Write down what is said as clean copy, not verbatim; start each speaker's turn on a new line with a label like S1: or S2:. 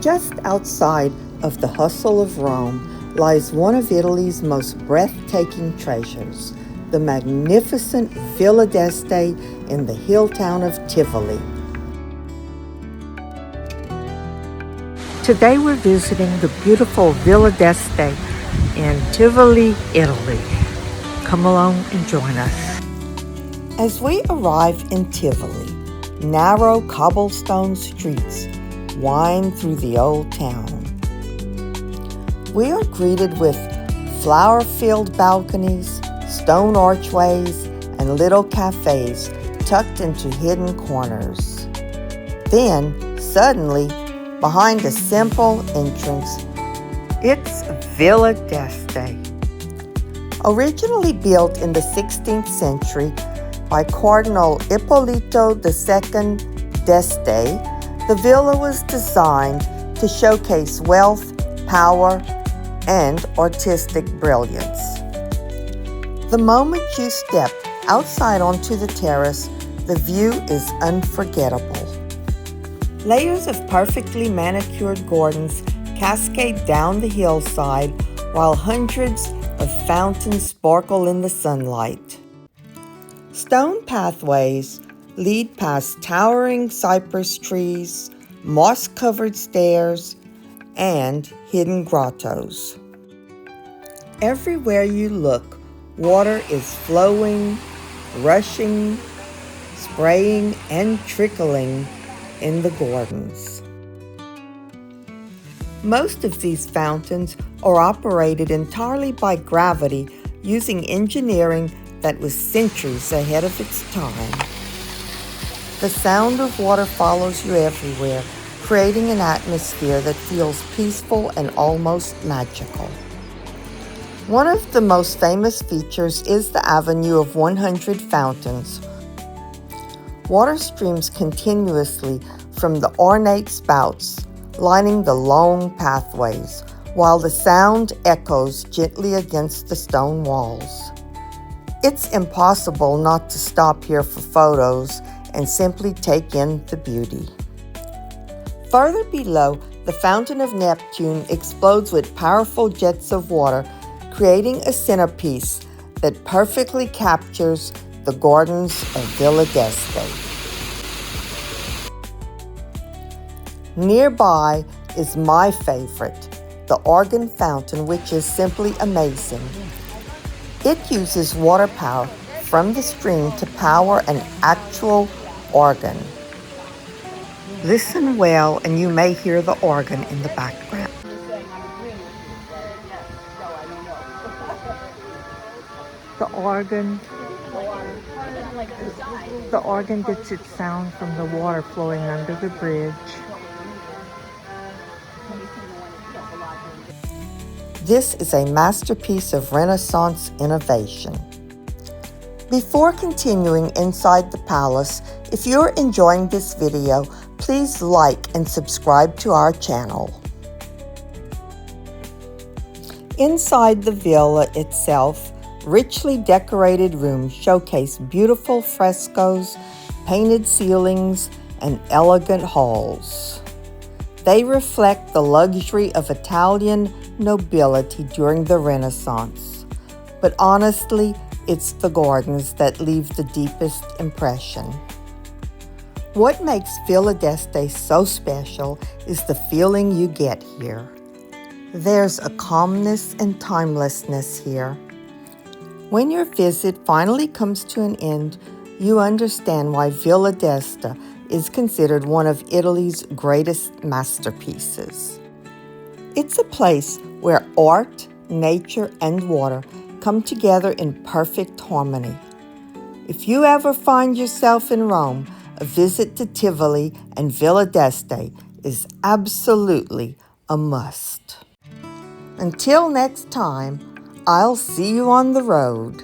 S1: Just outside of the hustle of Rome lies one of Italy's most breathtaking treasures, the magnificent Villa d'Este in the hill town of Tivoli. Today we're visiting the beautiful Villa d'Este in Tivoli, Italy. Come along and join us. As we arrive in Tivoli, narrow cobblestone streets wind through the old town. We are greeted with flower-filled balconies, stone archways, and little cafes tucked into hidden corners. Then, suddenly, behind a simple entrance, it's Villa d'Este. Originally built in the 16th century by Cardinal Ippolito II d'Este, the villa was designed to showcase wealth, power, and artistic brilliance. The moment you step outside onto the terrace, the view is unforgettable. Layers of perfectly manicured gardens cascade down the hillside while hundreds of fountains sparkle in the sunlight. Stone pathways lead past towering cypress trees, moss-covered stairs, and hidden grottos. Everywhere you look, water is flowing, rushing, spraying, and trickling in the gardens. Most of these fountains are operated entirely by gravity using engineering that was centuries ahead of its time. The sound of water follows you everywhere, creating an atmosphere that feels peaceful and almost magical. One of the most famous features is the Avenue of 100 Fountains. Water streams continuously from the ornate spouts, lining the long pathways, while the sound echoes gently against the stone walls. It's impossible not to stop here for photos and simply take in the beauty. Further below, the Fountain of Neptune explodes with powerful jets of water, creating a centerpiece that perfectly captures the gardens of Villa d'Este. Nearby is my favorite, the organ fountain, which is simply amazing. It uses water power from the stream to power an actual organ. Listen well and you may hear the organ in the background. The organ gets its sound from the water flowing under the bridge. This is a masterpiece of Renaissance innovation. Before continuing inside the palace, if you're enjoying this video, please like and subscribe to our channel. Inside the villa itself, richly decorated rooms showcase beautiful frescoes, painted ceilings, and elegant halls. They reflect the luxury of Italian nobility during the Renaissance. But honestly, it's the gardens that leave the deepest impression. What makes Villa d'Este so special is the feeling you get here. There's a calmness and timelessness here. When your visit finally comes to an end, you understand why Villa d'Este is considered one of Italy's greatest masterpieces. It's a place where art, nature, and water come together in perfect harmony. If you ever find yourself in Rome, a visit to Tivoli and Villa d'Este is absolutely a must. Until next time, I'll see you on the road.